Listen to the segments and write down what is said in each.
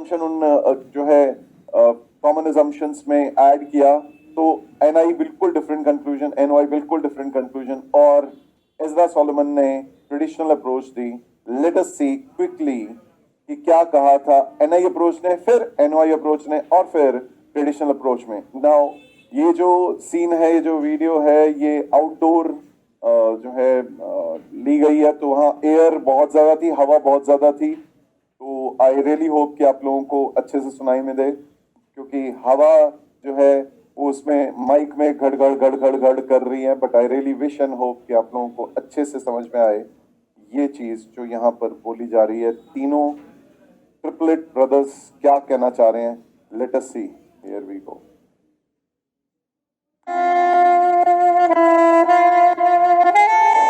assumption उन जो है common assumptions में ऐड किया तो NI बिल्कुल डिफरेंट कंक्लूजन, NY बिल्कुल डिफरेंट कंक्लूजन, और एज़रा सोलोमन ने ट्रेडिशनल अप्रोच दी. लेट अस सी क्विकली कि क्या कहा था NI अप्रोच ने, फिर NY अप्रोच ने, और फिर ट्रेडिशनल अप्रोच में. नाउ ये जो सीन है, ये जो वीडियो है, ये आउटडोर जो है ली गई है. तो वहाँ एयर बहुत ज़्यादा थी, हवा बहुत ज़्यादा थी. तो आई रियली होप कि आप लोगों को अच्छे से सुनाई में दे, क्योंकि हवा जो है वो उसमें माइक में घड़ घड़ घड़ घड़ घड़ कर रही है. But I really wish and hope कि आप लोगों को अच्छे से समझ में आए ये चीज़ जो यहाँ पर बोली जा रही है. तीनों ट्रिपलेट ब्रदर्स क्या कहना चाह रहे हैं. Let us see, here we go.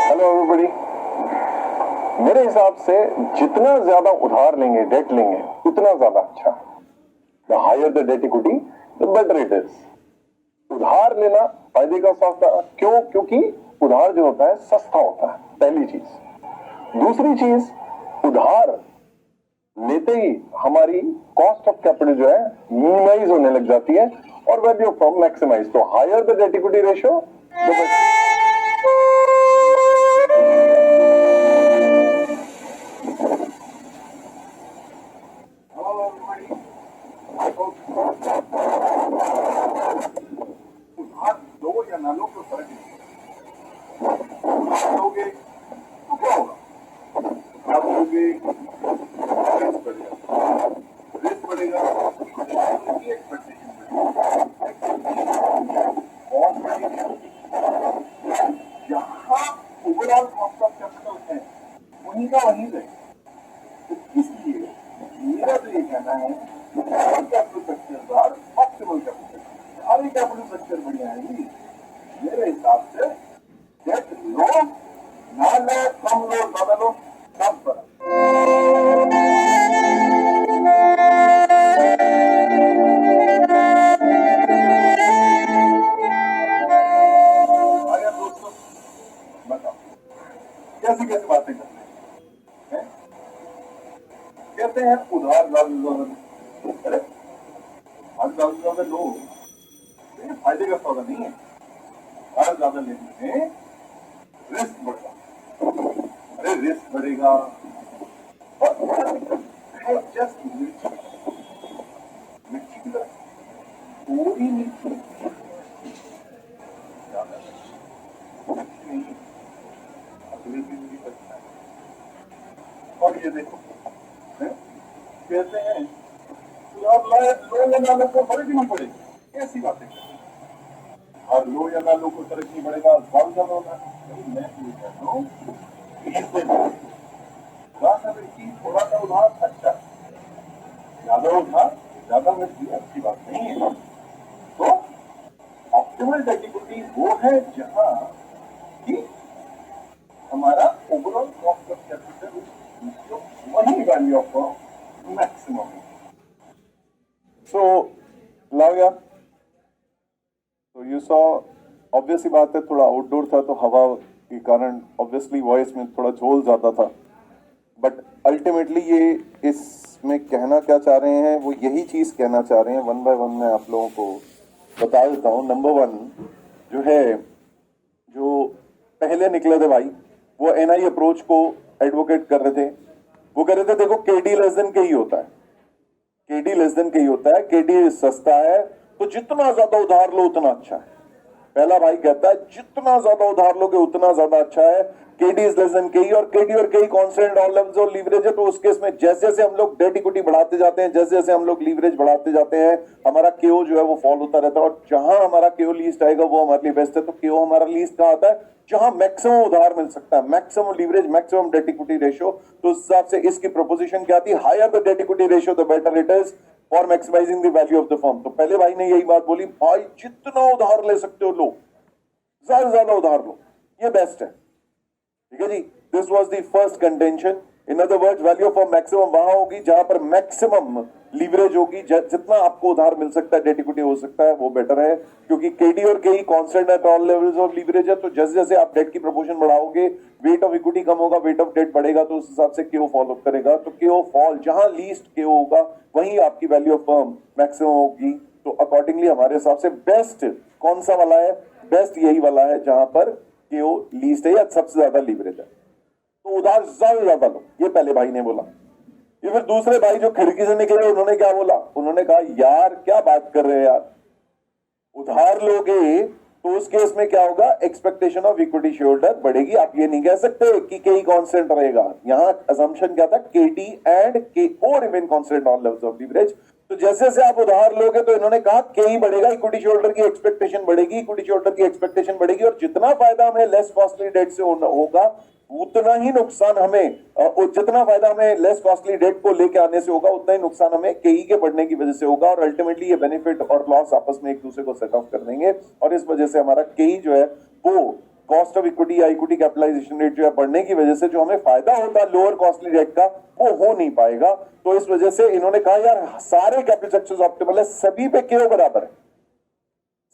Hello everybody. मेरे हिसाब से जितना ज्यादा उधार लेंगे, डेट लेंगे, उतना ज्यादा अच्छा. The higher the debt equity the better it is. उधार लेना फायदे का सौदा. क्यों? क्योंकि उधार जो होता है सस्ता होता है, पहली चीज. दूसरी चीज, उधार लेते ही हमारी कॉस्ट ऑफ कैपिटल जो है मिनिमाइज होने लग जाती है और वैल्यू ऑफ फर्म मैक्सिमाइज. तो higher the debt equity ratio the better. उधार लो या ना लो कोई फर्क नहीं. उधार लोगे तो क्या होगा? आप लोगे रिस्क बढ़ेगा, रिस्क बढ़ेगा, एक्सपेक्टेशन बढ़ेगी, और बढ़ेगी. जहाँ ओवरऑल कॉस्ट ऑफ कैपिटल है वहीं का वहीं रहे. तो इसलिए मेरा तो ये कहना है कैपिटल स्ट्रक्चर और ऑप्टिमल कैपिटल स्ट्रक्चर. सारे कैपिटल स्ट्रक्चर बढ़िया है मेरे हिसाब से. डेट लो ना लो, कम लो ज्यादा लो, सब बड़ा. आया दोस्तों, बताओ कैसी कैसी बातें करते हैं. कहते हैं उधार ज्यादा. अरे ज्यादा लो, ये फायदे का सौदा नहीं है. उधार ज्यादा लेने में रिस्क बढ़ेगा. अरे रिस्क बढ़ेगा और जस्ट मिर्ची की तरह थोड़ी मिर्ची, ज्यादा मिर्ची नहीं, अगले दिन भी बचना है. और ये देखो कहते हैं लो या ना लो को फर्क ही नहीं पड़ेगा. कैसी बातें करते हैं. और लो या ना लो को फर्क नहीं पड़ेगा, बहुत ज्यादा होना. मैं ये कहता हूँ थोड़ा सा उधार अच्छा, ज्यादा उधार ज्यादा मिर्ची अच्छी बात नहीं है. तो ऑप्टिमल डेट इक्विटी वो है जहां कि हमारा ओवरऑल कॉस्ट ऑफ कैपिटल वही वैल्यू ऑफ मैक्सिमम. सो लाओ, तो यू सॉ, ऑब्वियस ही बात है, थोड़ा आउटडोर था तो हवा के कारण ऑब्वियसली वॉइस में थोड़ा झोल जाता था. बट अल्टीमेटली ये इसमें कहना क्या चाह रहे हैं, वो यही चीज़ कहना चाह रहे हैं. वन बाय वन मैं आप लोगों को बता देता हूँ. नंबर वन जो है, जो पहले निकले थे भाई, वो NI अप्रोच को एडवोकेट कर रहे थे. वो कह रहे थे देखो KD लेस देन के ही होता है, KD लेस देन के ही होता है, KD सस्ता है, तो जितना ज्यादा उधार लो उतना अच्छा है. पहला भाई कहता है जितना ज्यादा उधार लोगे उतना ज्यादा अच्छा है. KD is less than KE, और KD और KE कांस्टेंट ऑल लेवल्स और लीवरेज है. तो उस केस में जैसे जैसे हम लोग डेट इक्विटी बढ़ाते जाते हैं, जैसे जैसे हम लोग लीवरेज बढ़ाते जाते हैं, हमारा KO जो है वो फॉल होता रहता है. और जहां हमारा KO लीस्ट आएगा वो हमारे लिए बेस्ट है. तो KO हमारा लीस्ट कहां आता है? जहां मैक्सिमम उधार मिल सकता है, maximum leverage, maximum debt equity ratio. तो उस हिसाब से इसकी प्रोपोजिशन क्या थी? Higher the debt equity ratio the better it is for maximizing the value of the firm. तो पहले भाई ने यही बात बोली, भाई जितना उधार ले सकते हो लो, ज्यादा से ज्यादा उधार लो, ये बेस्ट है. ठीक है जी. This was the first contention. In other words value of firm maximum वहां होगी जहां पर मैक्सिमम लीवरेज होगी। जितना आपको उधार मिल सकता है, डेट इक्विटी हो सकता है, वो बेटर है, क्योंकि केडी और केई constant at all levels of leverage है। तो जैसे जैसे आप डेट की प्रोपोर्शन बढ़ाओगे, वेट ऑफ इक्विटी कम होगा, वेट ऑफ डेट बढ़ेगा, तो उस हिसाब से केओ फॉलो करेगा। तो केओ फॉल जहां लीस्ट केओ होगा वहीं आपकी वैल्यू ऑफ फर्म मैक्सिमम होगी। तो अकॉर्डिंगली हमारे हिसाब से बेस्ट कौन सा वाला है? बेस्ट यही वाला है जहां पर केओ लीस्ट है या सबसे ज्यादा लीवरेज है। तो उधार ज्यादा लो, ये पहले भाई ने बोला। ये फिर दूसरे भाई जो खिड़की से निकले उन्होंने क्या बोला? उन्होंने कहा यार क्या बात कर रहे हैं यार, उधार लोगे तो उस केस में क्या होगा? एक्सपेक्टेशन ऑफ इक्विटी शेयरहोल्डर बढ़ेगी। आप ये नहीं कह सकते कि केई कांस्टेंट रहेगा। यहां असम्पशन क्या था? केडी एंड केओ remain constant on levels of leverage. तो जैसे जैसे आप उधार लोगे तो इन्होंने कहा केई बढ़ेगा, इक्विटी शेयरहोल्डर की एक्सपेक्टेशन बढ़ेगी, इक्विटी शेयरहोल्डर की एक्सपेक्टेशन बढ़ेगी, और जितना फायदा हमें लेस कॉस्टली डेट से होगा उतना ही नुकसान हमें, जितना फायदा हमें लेस कॉस्टली डेट को लेके आने से होगा उतना ही नुकसान हमें केई के बढ़ने की वजह से होगा। और अल्टीमेटली ये बेनिफिट और लॉस आपस में एक दूसरे को सेट ऑफ कर देंगे, और इस वजह से हमारा केई जो है वो कॉस्ट ऑफ इक्विटी या इक्विटी कैपिटलाइजेशन रेट जो है बढ़ने की वजह से जो हमें फायदा होता है लोअर कॉस्टली डेट का, वो हो नहीं पाएगा। तो इस वजह से इन्होंने कहा यार सारे कैपिटल स्ट्रक्चर्स ऑप्टिमल है, सभी पे केओ बराबर है,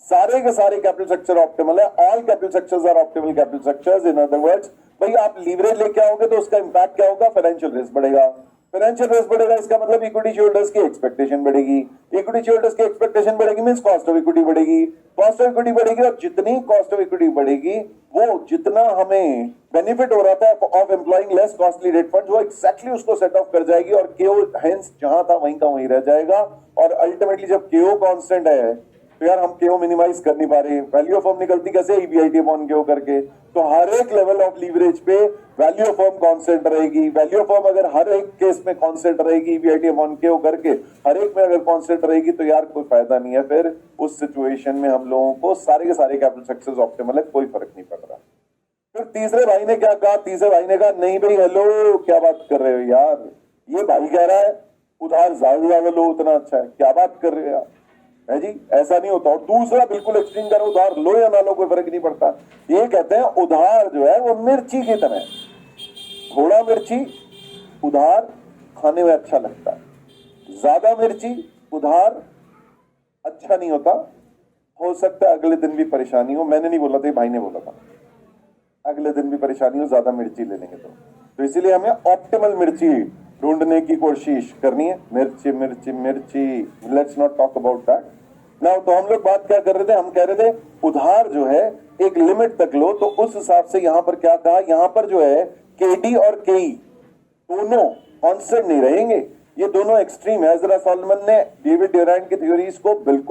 सारे के सारे कैपिटल स्ट्रक्चर ऑप्टिमल है, all capital structures are optimal capital structures. In other words भाई आप लीवरेज लेके आओगे तो उसका इंपैक्ट क्या होगा? फाइनेंशियल रिस्क बढ़ेगा। फाइनेंशियल रिस्क बढ़ेगा, इसका मतलब इक्विटी शेयरहोल्डर्स की एक्सपेक्टेशन बढ़ेगी। इक्विटी शेयरहोल्डर्स की एक्सपेक्टेशन बढ़ेगी मींस कॉस्ट ऑफ इक्विटी बढ़ेगी। कॉस्ट ऑफ इक्विटी बढ़ेगी, और जितनी कॉस्ट ऑफ इक्विटी बढ़ेगी वो जितना हमें बेनिफिट हो रहा था of employing less costly debt fund, वो एक्जैक्टली उसको सेट ऑफ कर जाएगी, और केओ हेंस जहां था वहीं का वहीं रह जाएगा। और अल्टीमेटली जब केओ कांस्टेंट है तो यार हम केओ मिनिमाइज कर नहीं पा रहे। वैल्यू ऑफ फर्म निकलती कैसे? ईबीआईटी अपॉन केओ करके। तो हर एक लेवल ऑफ लीवरेज पे वैल्यू ऑफ फर्म कांस्टेंट रहेगी। वैल्यू ऑफ फर्म अगर हर एक केस में कांस्टेंट रहेगी ईबीआईटी अपॉन केओ करके, हर एक में अगर कांस्टेंट रहेगी, तो यार कोई फायदा नहीं है। फिर उस सिचुएशन में हम लोगों को सारे के सारे कैपिटल स्ट्रक्चर्स ऑप्टिमल है, कोई फर्क नहीं पड़ रहा। फिर तीसरे भाई ने क्या कहा? तीसरे भाई ने कहा नहीं भाई हेलो क्या बात कर रहे हो यार, ये भाई कह रहा है उधार ज्यादा लो उतना अच्छा है, क्या बात कर रहे हो यार, है जी ऐसा नहीं होता। और दूसरा बिल्कुल एक्सट्रीम कर, उधार लो या ना लो कोई फर्क नहीं पड़ता। ये कहते हैं उधार जो है वो मिर्ची की तरह है, थोड़ा मिर्ची उधार खाने में अच्छा लगता है, ज्यादा मिर्ची उधार अच्छा नहीं होता। हो सकता है अगले दिन भी परेशानी हो, मैंने नहीं बोला था, भाई ने बोला था, अगले दिन भी परेशानी हो ज्यादा मिर्ची ले लेंगे तो इसीलिए हमें ऑप्टिमल मिर्ची ढूंढने की कोशिश करनी है। मिर्ची मिर्ची मिर्ची, let's not talk about that now. तो हम लोग बात क्या कर रहे थे? हम कह रहे थे उधार जो है एक लिमिट तक लो, तो उस हिसाब से यहां पर क्या कहा? यहां पर जो है केडी और केई दोनों कांस्टेंट नहीं रहेंगे, ये दोनों एक्सट्रीम है। एजरा सॉलोमन ने डेविड ड्यूरैंट की थ्योरीज को बिल्कुल